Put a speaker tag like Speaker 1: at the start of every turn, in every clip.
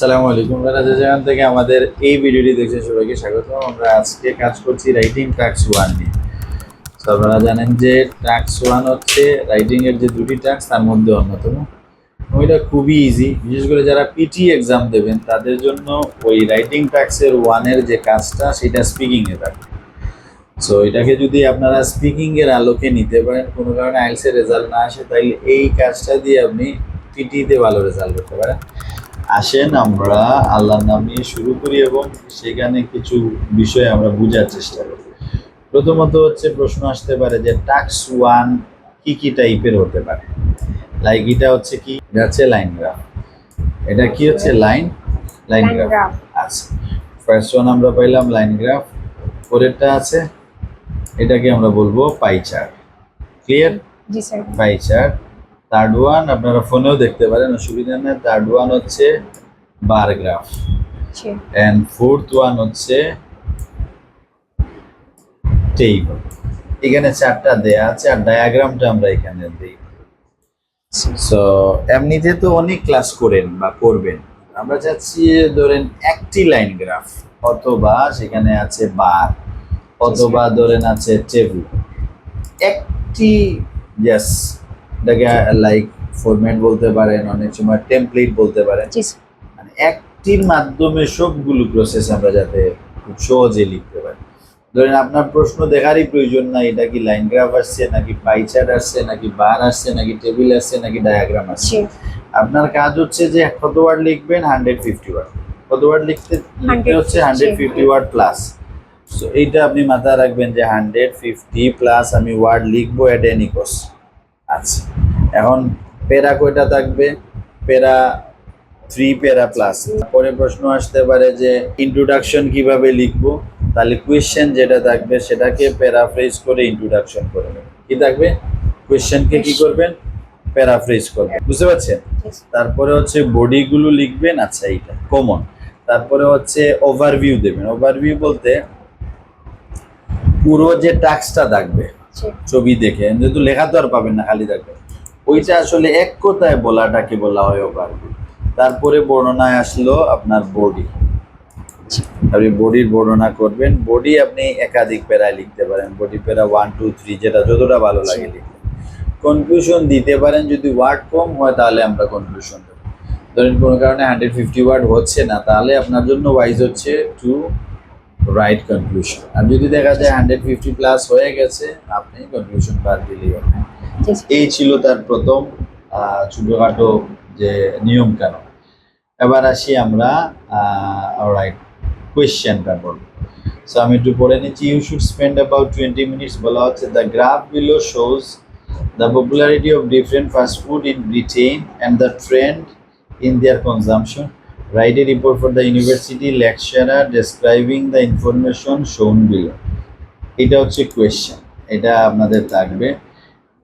Speaker 1: আসসালামু আলাইকুম। আপনারা যে যেখান থেকে আমাদের এই ভিডিওটি দেখছেন সবাইকে স্বাগত। আমরা আজকে কাজ করছি রাইটিং টাস্ক 1 নিয়ে। তো আপনারা জানেন যে টাস্ক 1 হচ্ছে রাইটিং এর যে দুটি টাস্ক তার মধ্যে অন্যতম। ওইটা খুবই ইজি, বিশেষ করে যারা পিটি এক্সাম দেবেন তাদের জন্য ওই রাইটিং টাস্কের 1 এর যে কাজটা সেটা স্পিকিং এ থাকে। সো এটাকে যদি আপনারা স্পিকিং এর আলোকে নিতে পারেন, কোনো কারণে আইএলটিএস এর রেজাল্ট না আসে, তাইলে এই কাজটা দিয়ে আপনি পিটিতে ভালো রেজাল্ট করতে পারেন। আসেন আমরা আল্লাহর নাম নিয়ে শুরু করি এবং সেখানে কিছু বিষয় আমরা বোঝার চেষ্টা করি। প্রথমত হচ্ছে প্রশ্ন আসতে পারে যে টাস্ক 1 কি টাইপের হতে পারে। লাইক এটা হচ্ছে কি, এটা হচ্ছে লাইন গ্রাফ। এটা কি হচ্ছে লাইন গ্রাফ। আচ্ছা, ফার্স্ট ওয়ান আমরা পাইলাম লাইন গ্রাফ। পরেরটা আছে, এটাকে আমরা বলবো পাই চার্ট। ক্লিয়ার?
Speaker 2: জি sir.
Speaker 1: Pie chart. Third one আপনারা ফোনেও দেখতে পারেন, অসুবিধা নেই। থার্ড ওয়ান হচ্ছে bar graph. And fourth one হচ্ছে টেবিল। এখানে চারটা দেয়া আছে আর ডায়াগ্রামটা আমরা এখানে দিই। সো এমনিতে তো অনেক ক্লাস করেন বা করবেন, আমরা চাচ্ছি ধরেন একটি লাইন গ্রাফ অথবা সেখানে আছে বার অথবা ধরেন আছে টেবিল, একটি জাস এটাকে লাইক ফরম্যাট বলতে পারেন, অনেক সময় টেমপ্লেট বলতে পারেন। মানে একটির মাধ্যমে সবগুলো প্রসেস আমরা যাতে খুব সহজে লিখতে পারি। ধরেন আপনার প্রশ্ন দেখারই প্রয়োজন নাই এটা কি লাইন গ্রাফ আসছে নাকি পাই চার্ট আসছে নাকি বার আসছে নাকি টেবিল আসছে নাকি ডায়াগ্রাম আসছে। আপনার কাজ হচ্ছে যে কত ওয়ার্ড লিখবেন, 150 ওয়ার্ড। কত ওয়ার্ড লিখতে হচ্ছে 150 ওয়ার্ড প্লাস। সো এইটা আপনি মাথায় রাখবেন যে 150 প্লাস আমি ওয়ার্ড লিখবো এট এনি কস্ট। আচ্ছা, এখন প্যারা কয়টা থাকবে? প্যারা 3 প্যারা প্লাস। পরে প্রশ্ন আসতে পারে যে ইন্ট্রোডাকশন কিভাবে লিখবো, তাহলে কোয়েশ্চেন যেটা থাকবে সেটাকে প্যারাফ্রেজ করে ইন্ট্রোডাকশন করবেন। কি থাকবে? কোয়েশ্চেনকে কি করবেন? প্যারাফ্রেজ করবেন। বুঝতে পারছেন? তারপরে হচ্ছে বডিগুলো লিখবেন। আচ্ছা, এইটা কমন। তারপরে হচ্ছে ওভারভিউ দেবেন। ওভারভিউ বলতে পুরো যে টাস্কটা থাকবে ছবি দেখে, যেহেতু লেখা তো আর পাবেন না, খালি থাকবে, ওইটা আসলে এক কথায় বলাটাকে বলা হয় ওভারভিউ। তারপরে বর্ণনায় আসলো আপনার বডি। আপনি বডির বর্ণনা করবেন। বডি আপনি একাধিক প্যারায় লিখতে পারেন, বডি প্যারা 1 2 3 যেটা যতটা ভালো লাগে লিখবেন। কনক্লুশন দিতে পারেন, যদি ওয়ার্ড কম হয় তাহলে আমরা কনক্লুশন দেবো। ধরেন কোনো কারণে 150 ওয়ার্ড হচ্ছে না, তাহলে আপনার জন্য ওয়াইজ হচ্ছে টু রাইট কনক্লুশন। আর যদি দেখা যায় 150 প্লাস হয়ে গেছে, আপনি কনক্লুশন বাদ দিলেই হবে। এই ছিল তার প্রথম ছোটখাটো যে নিয়ম কানুন। এবার আসি আমরা রাইট কোয়েশ্চেনটা বলবো। সো আমি একটু পড়ে নিচ্ছি। You should spend about 20 minutes. বলা হচ্ছে the graph below shows the popularity of different fast food in Britain and the trend in their consumption. Write a report for the university lecturer describing the information shown below. এটা হচ্ছে question, এটা আপনাদের থাকবে।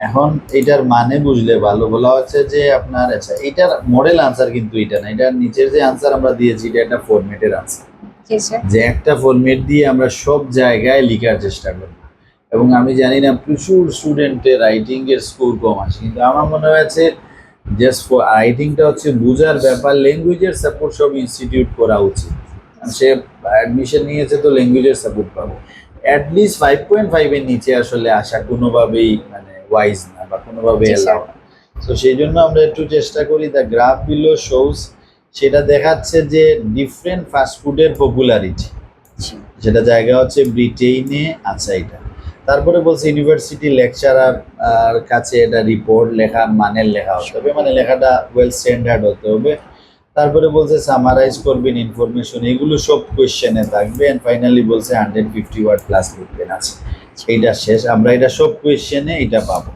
Speaker 1: এখন এটার মানে বুঝলে ভালো। বলা হচ্ছে যে আপনার, আচ্ছা এটার মডেল আনসার কিন্তু এটা না, এটার নিচের যে আনসার আমরা দিয়েছি এটা একটা ফরম্যাটের আনসার, যে একটা ফরম্যাট দিয়ে আমরা সব জায়গায় লেখার চেষ্টা করব। এবং আমি জানি না প্রচুর স্টুডেন্টের রাইটিং এর স্কোর কম আসে, কিন্তু আমার মনে হয়েছে জাস্ট ফর রাইটিংটা হচ্ছে বোঝার ব্যাপার, ল্যাঙ্গুয়েজের সাপোর্ট সব ইনস্টিটিউট করা উচিত। সে অ্যাডমিশন নিয়েছে তো ল্যাঙ্গুয়েজের সাপোর্ট পাবো। অ্যাটলিস্ট 5.5 এর নিচে আসলে আসা কোনোভাবেই মানে ওয়াইজ না বা কোনোভাবেই এলাও না। তো সেই জন্য আমরা একটু চেষ্টা করি। দ্য গ্রাফ বিলো শোজ, সেটা দেখাচ্ছে যে ডিফারেন্ট ফাস্টফুডের পপুলারিটি, সেটা জায়গা হচ্ছে ব্রিটেইনে। আচ্ছা, এটা তারপরে বলছে ইউনিভার্সিটি লেকচারার কাছে এটা রিপোর্ট লেখার মানের লেখা হতে হবে, মানে লেখাটা ওয়েল স্ট্যান্ডার্ড হতে হবে। তারপরে বলছে সামারাইজ করবেন ইনফরমেশন, এগুলো সব কোয়েশ্চেনে থাকবে। এন্ড ফাইনালি বলছে 150 ওয়ার্ড প্লাস লিখবেন। আছে এইটা শেষ, আমরা এটা সব কোয়েশ্চেনে এটা পাবো।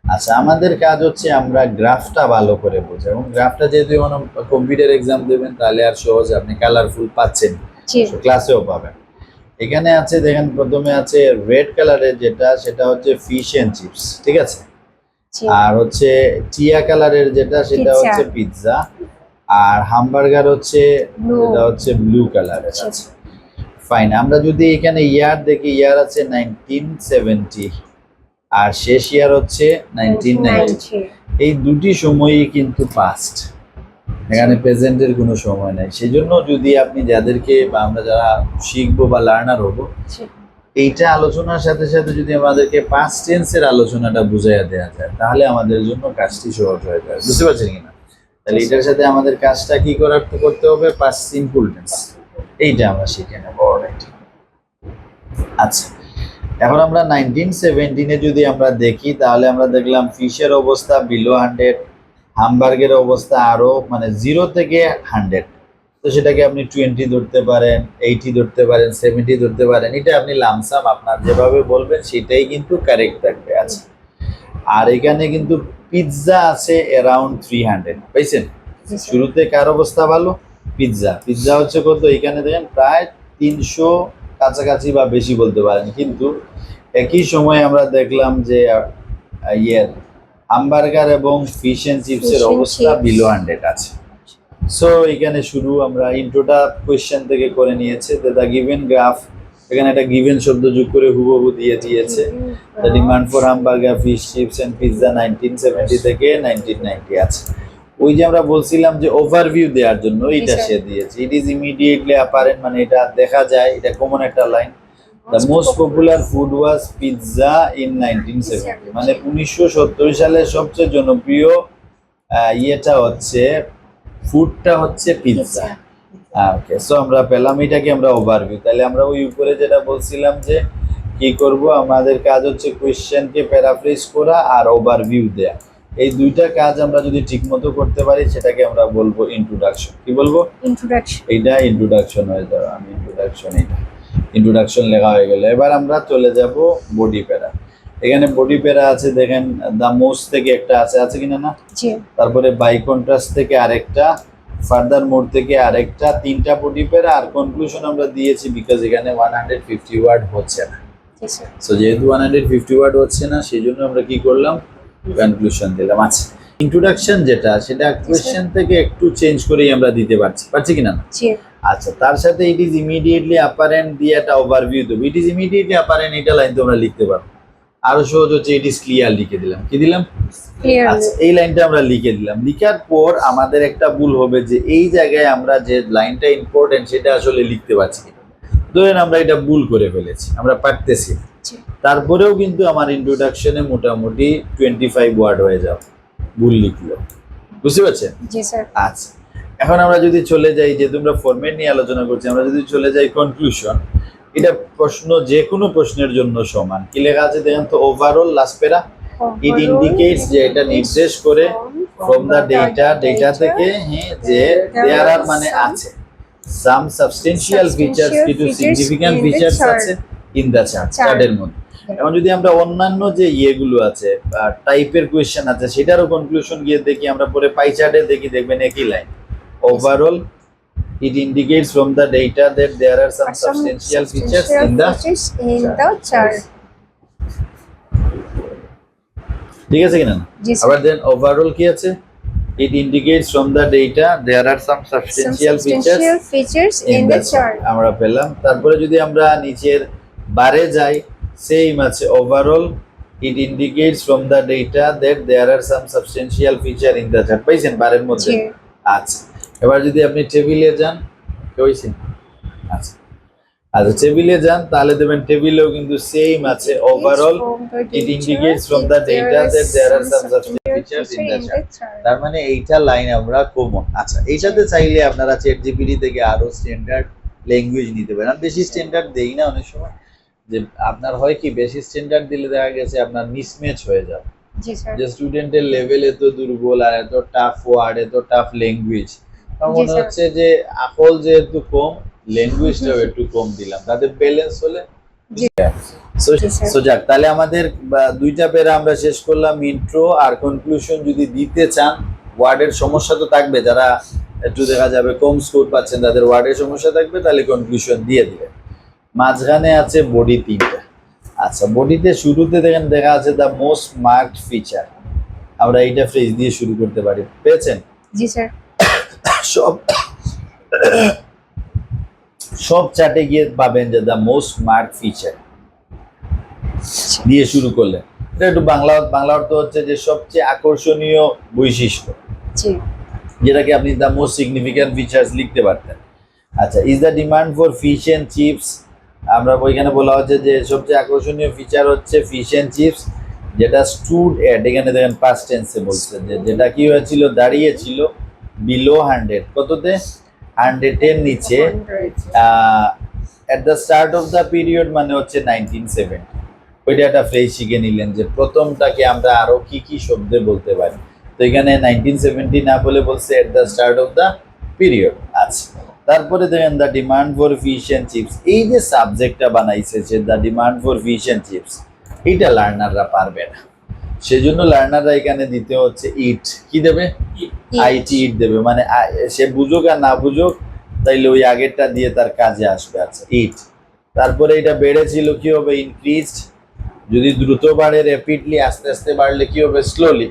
Speaker 1: আচ্ছা, আমাদের কাজ হচ্ছে আমরা গ্রাফটা ভালো করে বোঝা, এবং গ্রাফটা যেহেতু কম্পিউটার এক্সাম দেবেন তাহলে আর সহজে আপনি কালারফুল পাচ্ছেন, ক্লাসেও পাবেন। এখানে আছে দেখেন, প্রথমে আছে রেড কালারের যেটা, সেটা হচ্ছে ফিশ এন্ড চিপস, ঠিক আছে। আর হচ্ছে টিয়া কালারের যেটা, সেটা হচ্ছে পিৎজা। আর হামবার্গার হচ্ছে, এটা হচ্ছে ব্লু কালারের। আছে ফাইন। আমরা যদি এখানে ইয়ার দেখি, ইয়ার আছে 1970 আর শেষ ইয়ার হচ্ছে 1990। এই দুটি সময়ই কিন্তু পাস্ট, এখানে প্রেজেন্টের কোনো সময় নাই। সেই জন্য যদি আপনি যাদেরকে বা আমরা যারা শিখবো বা লার্নার হবো, এইটা আলোচনার সাথে সাথে যদি আমাদেরকে পাস্ট টেন্সের আলোচনাটা বুঝাইয়া দেওয়া যায়, তাহলে আমাদের জন্য কাজটি সহজ হয়ে যায়। বুঝতে পারছেন কিনা? তাহলে এটার সাথে আমাদের কাজটা কি করতে হবে? পাস্ট সিম্পল টেন্স, এইটা আমরা শিখে নেব। অলরাইট, আচ্ছা, এখন আমরা 1917-এ যদি আমরা দেখি, তাহলে আমরা দেখলাম ফিশের অবস্থা বিলো 100, হামবার্গের অবস্থা আরো মানে 0 থেকে 100। তো সেটাকে আপনি 20 ধরতে পারেন, 80 ধরতে পারেন, 70 ধরতে পারেন। এটা আপনি লামসাম আপনার যেভাবে বলবেন সেটাই কিন্তু কারেক্ট থাকবে। আচ্ছা, আর এখানে কিন্তু পিৎজা আছে অ্যারাউন্ড 300, পাইছেন? শুরুতে কার অবস্থা ভালো? পিৎজা হচ্ছে কত? এখানে দেখেন প্রায় 300 কাছাকাছি বা বেশি বলতে পারেন। কিন্তু একই সময় আমরা দেখলাম যে ইয়ের হামবার্গার এবং ফিশ এন্ড চিপসের অবস্থা বিলো 100 আছে। সো এখানে শুরু আমরা ইন্ট্রোটা কোয়েশ্চেন থেকে করে নিয়েছে। দ্য গিভেন গ্রাফ, এখানে একটা গিভেন শব্দ যোগ করে হুবহু দিয়ে দিয়েছে। The demand for hamburger, fish chips and pizza 1970 থেকে 1990 আছে। ওই যে আমরা বলছিলাম যে ওভারভিউ দেওয়ার জন্য এটা সে দিয়েছে। ইট ইজ ইমিডিয়েটলি অ্যাপারেন্ট, মানে এটা দেখা যায়, এটা কমন একটা line. The most popular food was pizza in 1970, মানে 1970 সালে সবচেয়ে জনপ্রিয় ইয়েটা হচ্ছে ফুডটা হচ্ছে পিৎজা। ওকে, সো আমরা পেলাম এটাকে আমরা ওভারভিউ। তাহলে আমরা ওই উপরে যেটা বলছিলাম যে কি করব, আমাদের কাজ হচ্ছে কোয়েশ্চেনকে প্যারাফ্রেজ করা আর ওভারভিউ দেয়া। এই দুইটা কাজ আমরা যদি ঠিকমতো করতে পারি সেটাকে আমরা বলবো ইন্ট্রোডাকশন। কি বলবো? ইন্ট্রোডাকশন। এইটা ইন্ট্রোডাকশন হয়ে যাবে। আমি ইন্ট্রোডাকশন লেখা হয়ে গেল। এবার আমরা চলে যাব বডি প্যারা। এখানে বডি প্যারা আছে, দেখেন দ্য মোস্ট থেকে একটা আছে কিনা না? তারপরে বাই কন্ট্রাস্ট থেকে আরেকটা, ফার্দার মোড থেকে আরেকটা, 3টা বডি প্যারা আর কনক্লুশন আমরা দিয়েছি বিকজ এখানে 150 ওয়ার্ড হচ্ছে না। সো যেহেতু 150 ওয়ার্ড হচ্ছে না, সেই জন্য আমরা কি করলাম? কনক্লুশন দিলাম। আচ্ছা, ইন্ট্রোডাকশন যেটা সেটা কোয়েশ্চেন থেকে একটু চেঞ্জ করেই আমরা দিতে পারছি কিনা না? আচ্ছা, তার সাথে ইট ইজ ইমিডিয়েটলি অ্যাপারেন্ট দিয়ে একটা ওভারভিউ দেবো। ইট ইজ ইমিডিয়েটলি অ্যাপারেন্ট এটা লাইন তোমরা লিখতে পারো। আরো সহজ হচ্ছে ইট ইজ ক্লিয়ার লিখে দিলাম। কি দিলাম? আচ্ছা, এই লাইনটা আমরা লিখে দিলাম। লিখার পর আমাদের একটা ভুল হবে যে এই জায়গায় আমরা যে লাইনটা ইম্পর্টেন্ট সেটা আসলে লিখতে পারছি না। ধরেন আমরা এটা ভুল করে ফেলেছি, আমরা পারতেছি, তারপরেও কিন্তু আমার ইন্ট্রোডাকশনে মোটামুটি 25 ওয়ার্ড হয়ে যাবে ভুল লিখলো। বুঝতে পারছেন? জি স্যার। আচ্ছা, এখন আমরা যদি চলে যাই, যে তোমরা ফরম্যাট নিয়ে আলোচনা করছি, আমরা যদি চলে যাই কনক্লুশন, এটা প্রশ্ন যে কোনো প্রশ্নের জন্য সমান। কি লেখা আছে দেখেন তো? ওভারঅল লাস্ট প্যারা, ইট ইন্ডিকেটস, যে এটা নির্দেশ করে ফ্রম দা ডেটা থেকে, হ্যাঁ, যে দেয়ার আর মানে আছে, সাম সাবস্টেন্সিয়াল ফিচার্স, কিছু সিগনিফিক্যান্ট ফিচার্স আছে ইন দা চার্টের মধ্যে। এখন যদি আমরা অন্যান্য যে ইয়েগুলো আছে টাইপের কোয়েশ্চেন আছে সেটারও কনক্লুশন গিয়ে দেখি, আমরা পরে পাই চার্টে দেখি, দেখবেন একই line, overall it indicates from the data that there are some substantial features in the chart. ঠিক আছে কিনা? আবার দেন ওভারঅল কি আছে? It indicates from the data there are some substantial features in the chart. আমরা পেলাম। তারপরে যদি আমরা নিচের বারে যাই, সেম আছে overall it indicates from the data that there are some substantial feature in the chart। পাইছেন বারের মধ্যে? আচ্ছা, এবার যদি আপনি টেবিলে যান, কইছেন? আচ্ছা আচ্ছা, টেবিলে যান, তাহলে দেখবেন টেবিলেও কিন্তু সেম আছে, overall it indicates from the data that there are some substantial features in the chart. তার মানে এইটা লাইন আমরা কমন। আচ্ছা, এইটাতে চাইলে আপনারা চ্যাট জিপিটি থেকে আরো স্ট্যান্ডার্ড ল্যাঙ্গুয়েজ নিতে পারেন। আমি বেশি স্ট্যান্ডার্ড দেই না অনেক সময়, যে আপনার হয় কি বেশি স্ট্যান্ডার্ড দিলে দেখা গেছে আপনার মিসম্যাচ হয়ে যাবে। যে স্টুডেন্টের লেভেল এত দুর্বল আর এত টাফ ওয়ার্ড, এত টাফ ল্যাঙ্গুয়েজ, মনে হচ্ছে যে আকল যেহেতু কম, ল্যাঙ্গুয়েজটাও একটু কম দিলাম, তাদের ব্যালেন্স হলে। সো যাক, তাহলে আমাদের দুইটা প্যারা আমরা শেষ করলাম, ইন্ট্রো আর কনক্লুশন। যদি দিতে চান, ওয়ার্ডের সমস্যা তো থাকবে, যারা একটু দেখা যাবে কম স্কোর পাচ্ছেন তাদের ওয়ার্ডের সমস্যা থাকবে, তাহলে কনক্লুশন দিয়ে দিবেন। মাঝখানে আছে বডি 3টা। আচ্ছা, বডিতে শুরুতে দেখেন দেখা আছে দ্য মোস্ট মার্কড ফিচার, আমরা এইটা ফ্রেজ দিয়ে শুরু করতে পারি। পেয়েছেন? জি স্যার। সব চার্টে গিয়ে পাবেন যে দ্য মোস্ট মার্ক ফিচার দিয়ে শুরু করলে, এটা একটু বাংলা অর্থ হচ্ছে যে সবচেয়ে আকর্ষণীয় বৈশিষ্ট্য। যেটাকে আপনি দ্য মোস্ট সিগনিফিক্যান্ট ফিচার্স লিখতে পারতেন। আচ্ছা, is the demand for fish and chips, আমরা ওইখানে বলা হচ্ছে যে সবচেয়ে আকর্ষণীয় ফিচার হচ্ছে ফিশ অ্যান্ড চিপস, যেটা স্টুড এট, এখানে দেখেন পাস্ট টেন্সে বলছে যে যেটা কি হয়েছিল, দাঁড়িয়েছিল বিলো 100, কততে, 100-এর নিচে, at the start of the period মানে হচ্ছে 1970। ওইটা একটা ফ্রেজ শিখে নিলেন যে প্রথমটাকে আমরা আরো কি কি শব্দে বলতে পারি। তো এখানে 1970 না বলে বলছে at the start of the period. আচ্ছা, তারপরে দেখেন the demand for fish and chips, এই যে সাবজেক্টটা বানাইছে যে the demand for fish and chips, এইটা লার্নাররা পারবে না, সেজন্য লার্নাররা এখানে দিতে হচ্ছে ইট, কি দেবে, আইটি ইট দেবে, মানে সে বুঝুক আর না বুঝুক তাইলে ওই আগেরটা দিয়ে তার কাজে আসবে। আচ্ছা, ইট, তারপরে এটা বেড়েছিল কি হবে, ইনক্রিজড, যদি দ্রুত বাড়ে র্যাপিডলি, আস্তে আস্তে বাড়লে কি হবে, স্লোলি,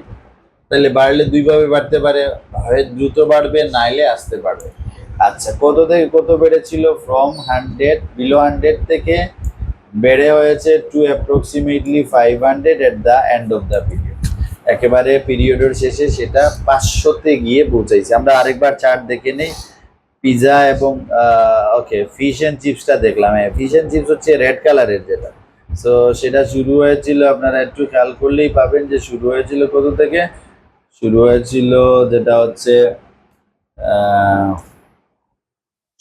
Speaker 1: তাহলে বাড়লে দুইভাবে বাড়তে পারে, হয় দ্রুত বাড়বে নাইলে আস্তে বাড়বে। আচ্ছা, কত থেকে কত বেড়েছিল, ফ্রম 100, বিলো 100 থেকে বেড়ে হয়েছে to approximately 500 at the end of the period, একেবারে পিরিয়ডের শেষে সেটা 500-তে গিয়ে পৌঁছাইছে। আমরা আরেকবার চার্ট দেখে নেই, পিজা এবং ওকে ফিশ অ্যান্ড চিপসটা দেখলাম। হ্যাঁ, ফিশ অ্যান্ড চিপস হচ্ছে রেড কালারের যেটা, সো সেটা শুরু হয়েছিল, আপনারা একটু খেয়াল করলেই পাবেন যে শুরু হয়েছিল কত থেকে, শুরু হয়েছিল যেটা হচ্ছে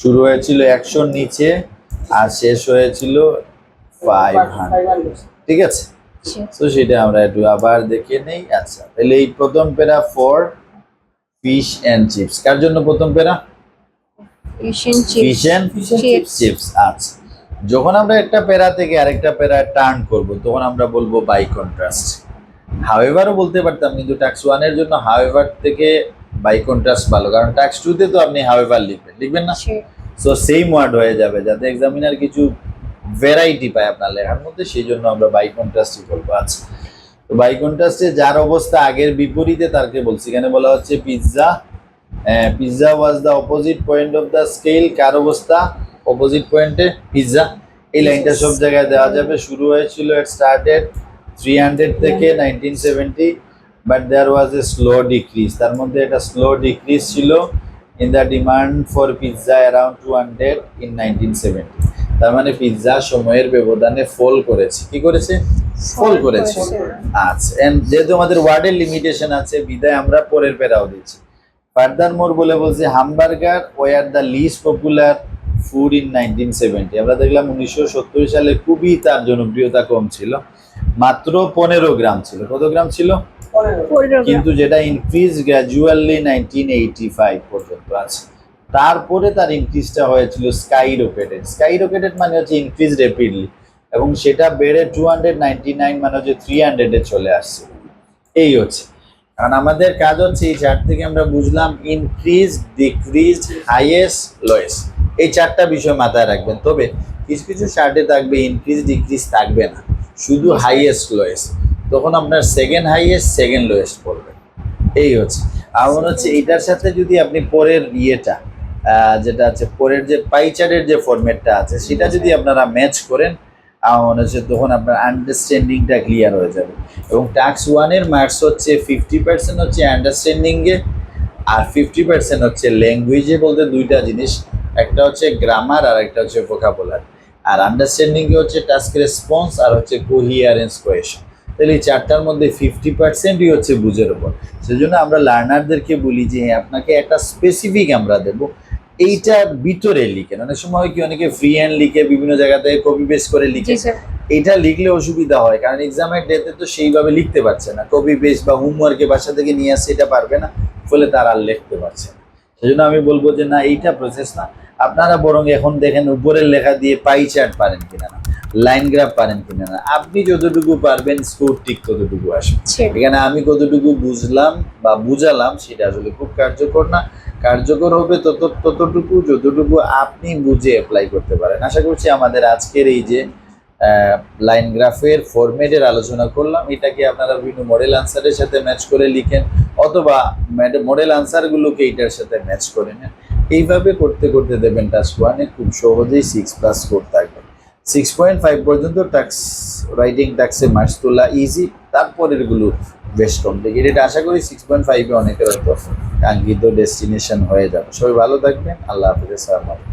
Speaker 1: শুরু হয়েছিল 100-র নিচে আর শেষ হয়েছিল 500, ঠিক আছে। তো সেটা আমরা একটু আবার দেখে নেই। আচ্ছা, তাহলে এই প্রথম প্যারা ফর ফিশ অ্যান্ড চিপস, কার জন্য প্রথম প্যারা, ফিশ অ্যান্ড চিপস। আচ্ছা, যখন আমরা একটা প্যারা থেকে আরেকটা প্যারা টার্ন করব তখন আমরা বলবো বাই কন্ট্রাস্ট। হাউএভারও বলতে পারতাম, কিন্তু টাস্ক 1 এর জন্য হাউএভার থেকে বাই কন্ট্রাস্ট ভালো, কারণ টাস্ক 2 তে তো আপনি হাউএভার লিখবেন না, সো সেম ওয়ার্ড হয়ে যাবে যাতে এক্সামিনার কিছু ভ্যারাইটি পায় আপনার লেখার মধ্যে, সেই জন্য আমরা বাই কন্ট্রাস্টই বলবো। আচ্ছা, তো বাই কন্ট্রাস্টে যার অবস্থা আগের বিপরীতে তারকে বলছি, এখানে বলা হচ্ছে pizza, pizza was the opposite point of the scale, কার অবস্থা, অপোজিট পয়েন্টে পিৎজা। এই লাইনটা সব জায়গায় দেওয়া যাবে, শুরু হয়েছিল এট স্টার্টেড 300 থেকে 1970, but there was a slow decrease, তার মধ্যে একটা স্লো ডিক্রিজ ছিল in the demand for pizza around 200 in 1970। তার মানে পিৎজা সময়ের ব্যবধানে ফল করেছে, কি করেছে, ফল করেছে। আচ্ছা, এন্ড যেহেতু আমাদের ওয়ার্ডের লিমিটেশন আছে বিদায় আমরা পরের প্যারাও দিচ্ছি। ফার্দার মোর বলে বলছে hamburger were the least popular food in 1970। আমরা দেখলাম 1970 সালে খুবই তার জনপ্রিয়তা কম ছিল, মাত্র 15 গ্রাম ছিল। কত গ্রাম ছিল, 15, কিন্তু যেটা ইনক্রিজ গ্র্যাজুয়ালি 1985 পর্যন্ত আছে। তারপরে তার ইনক্রিজটা হয়েছিল স্কাই রকেটেড মানে হচ্ছে ইনক্রিজ র্যাপিডলি, এবং সেটা বেড়ে 299 মানে হচ্ছে 300-এ চলে আসছে। এই হচ্ছে, কারণ আমাদের কাজ হচ্ছে এই চার্ট থেকে আমরা বুঝলাম ইনক্রিজ, ডিক্রিজ, হাইয়েস্ট, লোয়েস্ট, এই চারটা বিষয় মাথায় রাখবেন। তবে কিছু কিছু চার্টে থাকবে ইনক্রিজ ডিক্রিজ থাকবে না, শুধু হাইয়েস্ট লোয়েস্ট, তখন আপনার সেকেন্ড হাইয়েস্ট সেকেন্ড লোয়েস্ট পড়বে। এই হচ্ছে, আমার হচ্ছে এটার সাথে যদি আপনি পরের ইয়েটা যেটা আছে পরের যে পাই চার্টের যে ফরম্যাটটা আছে সেটা যদি আপনারা ম্যাচ করেন, আমার মনে হচ্ছে তখন আপনার আন্ডারস্ট্যান্ডিংটা ক্লিয়ার হয়ে যাবে। এবং টাস্ক 1-এর মার্কস হচ্ছে 50% হচ্ছে আন্ডারস্ট্যান্ডিংয়ে আর 50% হচ্ছে ল্যাঙ্গুয়েজে। বলতে দুইটা জিনিস, একটা হচ্ছে গ্রামার আর একটা হচ্ছে ভোকাবুলারি। আর আন্ডারস্ট্যান্ডিংয়ে হচ্ছে টাস্ক রেসপন্স আর হচ্ছে কোহিয়ারেন্স কোয়েশন। তাহলে এই চারটার মধ্যে 50%ই হচ্ছে বুঝের উপর। সেজন্য আমরা লার্নারদেরকে বলি যে হ্যাঁ আপনাকে একটা স্পেসিফিক আমরা দেবো, এইটার ভিতরে লিখেন। অনেক সময় কি অনেকে ফ্রি হ্যান্ড লিখে বিভিন্ন জায়গা থেকে কপি পেস্ট করে লিখে, এটা লিখলে অসুবিধা হয়, কারণ এক্সামের ডেতে তো সেইভাবে লিখতে পারছে না, কপি পেস্ট বা হোমওয়ার্কে বাসা থেকে নিয়ে আসছে এটা পারবে না, ফলে তারা আর লিখতে পারছে না। সেজন্য আমি বলবো যে না, এইটা প্রসেস না, আপনারা বরং এখন দেখেন উপরের লেখা দিয়ে পাই চার্ট পারেন কিনা না, লাইন গ্রাফ পারেন কিনা না, আপনি যতটুকু পারবেন স্কোর ঠিক ততটুকু আসবে। এখানে আমি কতটুকু বুঝলাম বা বুঝালাম সেটা আসলে খুব কার্যকর না, কার্যকর হবে ততটুকু যতটুকু আপনি বুঝে অ্যাপ্লাই করতে পারেন। আশা করছি আমাদের আজকের এই যে লাইন গ্রাফের ফরম্যাটের আলোচনা করলাম, এটাকে আপনারা বিভিন্ন মডেল আনসারের সাথে ম্যাচ করে লিখেন, অথবা মডেল আনসারগুলোকে এইটার সাথে ম্যাচ করে নেন। এইভাবে করতে করতে দেবেন টাস্ক 1-এ খুব সহজেই 6+ স্কোর থাকবে। 6.5 পর্যন্ত টাস্ক রাইটিং টাস্কে মার্কস তোলা ইজি, তারপরেরগুলো বেশ কমপ্লিকেটেড। আশা করি 6.5-এ অনেকের হয়তো কাঙ্ক্ষিত ডেস্টিনেশন হয়ে যাবে। সবাই ভালো থাকবেন। আল্লাহ হাফিজ। আসসালামু আলাইকুম।